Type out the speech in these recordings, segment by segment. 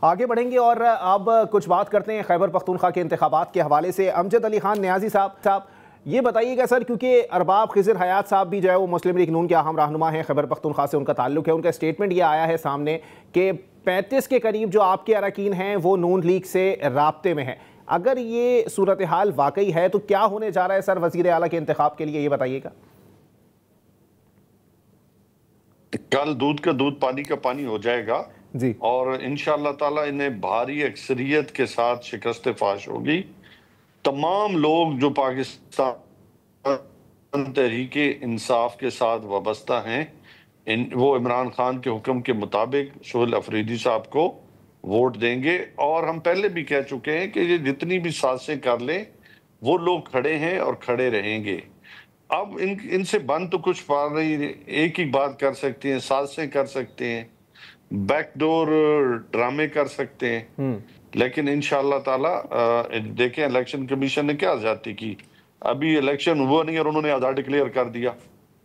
آگے بڑھیں گے اور اب کچھ بات کرتے ہیں خیبر پختونخوا کے انتخابات کے حوالے سے۔ امجد علی خان نیازی صاحب یہ بتائیے گا سر، کیونکہ ارباب خضر حیات صاحب بھی جو ہے وہ مسلم لیگ نون کے اہم رہنما ہیں، خیبر پختونخوا سے ان کا تعلق ہے، ان کا اسٹیٹمنٹ یہ آیا ہے سامنے کہ 35 کے قریب جو آپ کے اراکین ہیں وہ نون لیگ سے رابطے میں ہیں۔ اگر یہ صورتحال واقعی ہے تو کیا ہونے جا رہا ہے سر وزیر اعلیٰ کے انتخاب کے لیے، یہ بتائیے گا۔ کل دودھ کا دودھ پانی کا پانی ہو جائے گا جی، اور انشاءاللہ تعالیٰ انہیں بھاری اکثریت کے ساتھ شکست فاش ہوگی۔ تمام لوگ جو پاکستان تحریک انصاف کے ساتھ وابستہ ہیں وہ عمران خان کے حکم کے مطابق سہیل افریدی صاحب کو ووٹ دیں گے، اور ہم پہلے بھی کہہ چکے ہیں کہ یہ جتنی بھی سازشیں کر لیں وہ لوگ کھڑے ہیں اور کھڑے رہیں گے۔ اب ان سے بند تو کچھ پا رہی، ایک ہی بات کر سکتے ہیں، سازشیں کر سکتے ہیں، بیک ڈور ڈرامے کر سکتے ہیں، لیکن انشاءاللہ تعالی دیکھیں الیکشن کمیشن نے کیا زیادتی کی، ابھی الیکشن ہوا نہیں اور انہوں نے آزاد ڈکلیئر کر دیا۔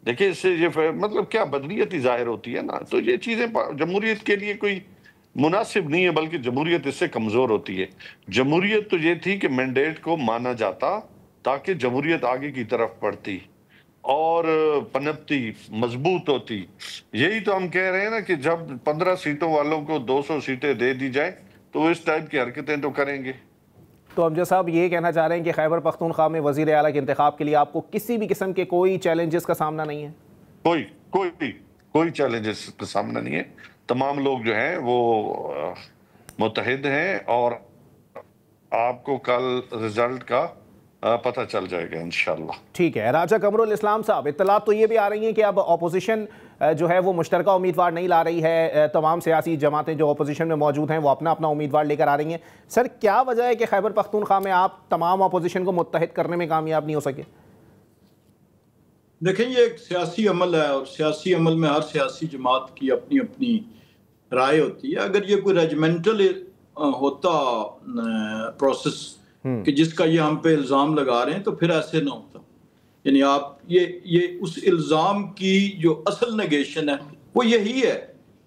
دیکھیں اس سے یہ مطلب کیا بدنیت ہی ظاہر ہوتی ہے نا، تو یہ چیزیں جمہوریت کے لیے کوئی مناسب نہیں ہے، بلکہ جمہوریت اس سے کمزور ہوتی ہے۔ جمہوریت تو یہ تھی کہ مینڈیٹ کو مانا جاتا تاکہ جمہوریت آگے کی طرف بڑھتی اور پنپتی، مضبوط ہوتی۔ یہی تو ہم کہہ رہے ہیں نا کہ جب 15 سیٹوں والوں کو 200 سیٹیں دے دی جائیں تو وہ اس ٹائپ کی حرکتیں تو کریں گے۔ تو امجد صاحب یہ کہنا چاہ رہے ہیں کہ خیبر پختونخوا میں وزیر اعلیٰ کے انتخاب کے لیے آپ کو کسی بھی قسم کے کوئی چیلنجز کا سامنا نہیں ہے؟ کوئی چیلنجز کا سامنا نہیں ہے، تمام لوگ جو ہیں وہ متحد ہیں اور آپ کو کل رزلٹ کا پتہ چل جائے گا انشاءاللہ۔ ٹھیک ہے، راجہ قمر الاسلام صاحب، اطلاعات تو یہ بھی آ رہی ہیں کہ اب اپوزیشن جو ہے وہ مشترکہ امیدوار نہیں لا رہی ہے، تمام سیاسی جماعتیں جو اپوزیشن میں موجود ہیں وہ اپنا اپنا امیدوار لے کر آ رہی ہیں۔ سر کیا وجہ ہے کہ خیبر پختونخوا میں آپ تمام اپوزیشن کو متحد کرنے میں کامیاب نہیں ہو سکے؟ دیکھیں یہ ایک سیاسی عمل ہے اور سیاسی عمل میں ہر سیاسی جماعت کی اپنی اپنی رائے ہوتی ہے۔ اگر یہ کوئی ریجمنٹل ہوتا پروسیس کہ جس کا یہ ہم پہ الزام لگا رہے ہیں تو پھر ایسے نہ ہوتا، یعنی آپ یہ اس الزام کی جو اصل نیگیشن ہے وہ یہی ہے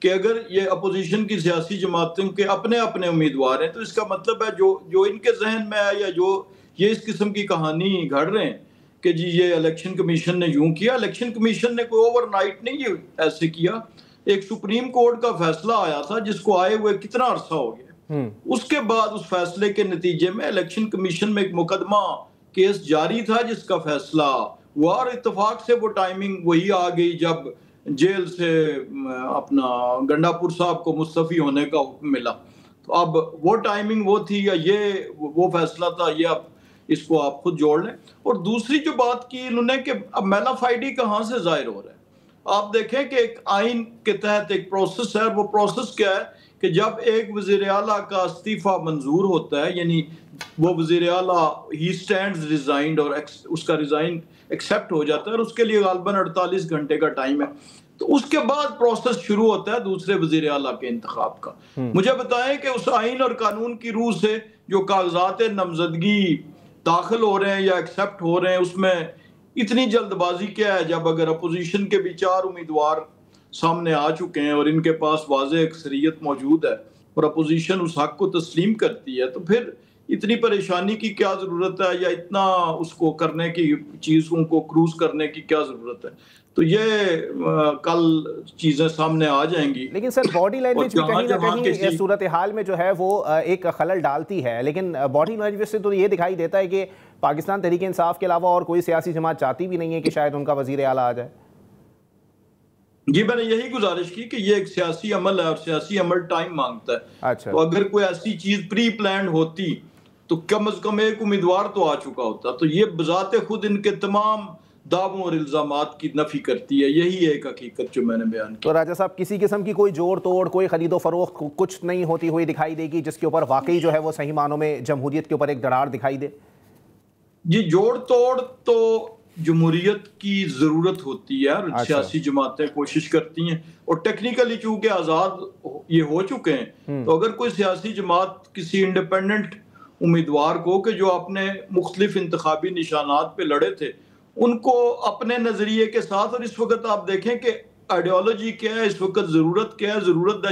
کہ اگر یہ اپوزیشن کی سیاسی جماعتوں کے اپنے اپنے امیدوار ہیں تو اس کا مطلب ہے جو ان کے ذہن میں ہے یا جو یہ اس قسم کی کہانی گھڑ رہے ہیں کہ جی یہ الیکشن کمیشن نے یوں کیا، الیکشن کمیشن نے کوئی اوور نائٹ نہیں یہ ایسے کیا۔ ایک سپریم کورٹ کا فیصلہ آیا تھا جس کو آئے ہوئے کتنا عرصہ ہو گیا، اس کے بعد اس فیصلے کے نتیجے میں الیکشن کمیشن میں ایک مقدمہ کیس جاری تھا جس کا فیصلہ ہوا، اور اتفاق سے وہ ٹائمنگ وہی آ گئی جب جیل سے اپنا گنڈا پور صاحب کو مستعفی ہونے کا حکم ملا۔ تو اب وہ ٹائمنگ وہ تھی یا یہ وہ فیصلہ تھا، یہ اب اس کو آپ خود جوڑ لیں۔ اور دوسری جو بات کی انہوں نے کہ اب میلافائڈی کہاں سے ظاہر ہو رہا ہے، آپ دیکھیں کہ ایک آئین کے تحت ایک پروسیس ہے، وہ پروسیس کیا ہے کہ جب ایک وزیر اعلیٰ کا استعفیٰ منظور ہوتا ہے، یعنی وہ وزیر اعلیٰ ہی سٹینڈز ریزائنڈ اور اس کا ریزائن ایکسیپٹ ہو جاتا ہے اور اس کے لیے غالباً 48 گھنٹے کا ٹائم ہے، تو اس کے بعد پروسیس شروع ہوتا ہے دوسرے وزیر اعلیٰ کے انتخاب کا۔ مجھے بتائیں کہ اس آئین اور قانون کی روح سے جو کاغذات نامزدگی داخل ہو رہے ہیں یا ایکسیپٹ ہو رہے ہیں اس میں اتنی جلد بازی کیا ہے، جب اگر اپوزیشن کے بھی 4 امیدوار سامنے آ چکے ہیں اور ان کے پاس واضح اکثریت موجود ہے اور اپوزیشن اس حق کو تسلیم کرتی ہے، تو پھر اتنی پریشانی کی کیا ضرورت ہے یا اتنا اس کو کرنے کی چیزوں کو کروز کرنے کی کیا ضرورت ہے؟ تو یہ کل چیزیں سامنے آ جائیں گی۔ لیکن سر باڈی لینگویج بھی کہیں نہ کہیں صورتحال میں جو ہے وہ ایک خلل ڈالتی ہے، لیکن باڈی لینگویج سے تو یہ دکھائی دیتا ہے کہ پاکستان تحریک انصاف کے علاوہ اور کوئی سیاسی جماعت چاہتی بھی نہیں ہے کہ شاید ان کا وزیر اعلیٰ آ جائے۔ جی میں نے یہی گزارش کی کہ یہ ایک سیاسی عمل ہے اور سیاسی عمل ٹائم مانگتا ہے، تو اگر کوئی ایسی چیز پری پلانڈ ہوتی تو کم از کم ایک امیدوار تو آ چکا ہوتا، تو یہ بذات خود ان کے تمام دعووں اور الزامات کی نفی کرتی ہے، یہی ایک حقیقت جو میں نے بیان کی۔ تو راجہ صاحب کسی قسم کی کوئی جوڑ توڑ، کوئی خرید و فروخت کچھ نہیں ہوتی ہوئی دکھائی دے گی جس کے اوپر واقعی جو ہے وہ صحیح معنوں میں جمہوریت کے اوپر ایک دراڑ دکھائی دے؟ جی جوڑ توڑ تو جمہوریت کی ضرورت ہوتی ہے اور سیاسی جماعتیں کوشش کرتی ہیں، اور ٹیکنیکلی چونکہ آزاد یہ ہو چکے ہیں، تو اگر کوئی سیاسی جماعت کسی انڈیپینڈنٹ امیدوار کو کہ جو اپنے مختلف انتخابی نشانات پہ لڑے تھے ان کو اپنے نظریے کے ساتھ، اور اس وقت آپ دیکھیں کہ آئیڈیالوجی کیا ہے، اس وقت ضرورت کیا ہے. ضرورت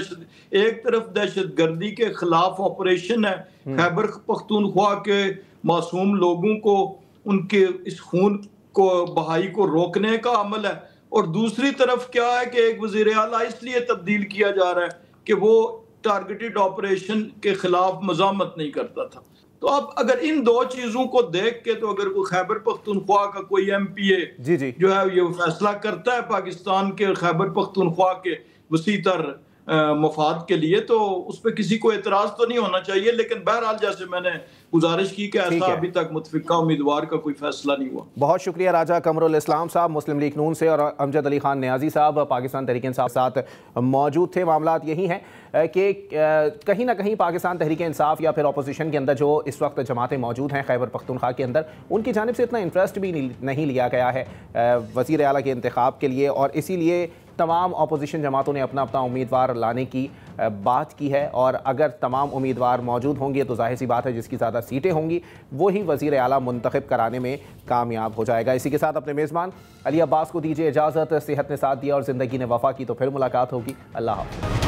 ایک طرف دہشت گردی کے خلاف آپریشن ہے، خیبر پختونخوا کے معصوم لوگوں کو ان کے اس خون کو بہائی کو روکنے کا عمل ہے، اور دوسری طرف کیا ہے کہ ایک وزیر اعلیٰ اس لیے تبدیل کیا جا رہا ہے کہ وہ ٹارگیٹڈ آپریشن کے خلاف مزاحمت نہیں کرتا تھا. تو اب اگر ان دو چیزوں کو دیکھ کے تو اگر کوئی خیبر پختونخوا کا کوئی ایم پی اے جو ہے یہ فیصلہ کرتا ہے پاکستان کے خیبر پختونخوا کے وسیع تر مفاد کے لیے، تو اس پہ کسی کو اعتراض تو نہیں ہونا چاہیے. لیکن بہرحال جیسے میں نے گزارش کی کہ ایسا ابھی تک متفقہ امیدوار کا کوئی فیصلہ نہیں ہوا. بہت شکریہ راجہ قمر الاسلام صاحب مسلم لیگ نون سے، اور امجد علی خان نیازی صاحب پاکستان تحریک انصاف ساتھ موجود تھے. معاملات یہی ہیں کہ کہیں نہ کہیں پاکستان تحریک انصاف یا پھر اپوزیشن کے اندر جو اس وقت جماعتیں موجود ہیں خیبر پختونخوا کے اندر، ان کی جانب سے اتنا انٹرسٹ بھی نہیں لیا گیا ہے وزیر اعلیٰ کے انتخاب کے لیے، اور اسی لیے تمام اپوزیشن جماعتوں نے اپنا امیدوار لانے کی بات کی ہے. اور اگر تمام امیدوار موجود ہوں گے تو ظاہر سی بات ہے جس کی زیادہ سیٹیں ہوں گی وہی وزیر اعلیٰ منتخب کرانے میں کامیاب ہو جائے گا. اسی کے ساتھ اپنے میزبان علی عباس کو دیجیے اجازت. صحت نے ساتھ دیا اور زندگی نے وفا کی، تو پھر ملاقات ہوگی. اللہ حافظ.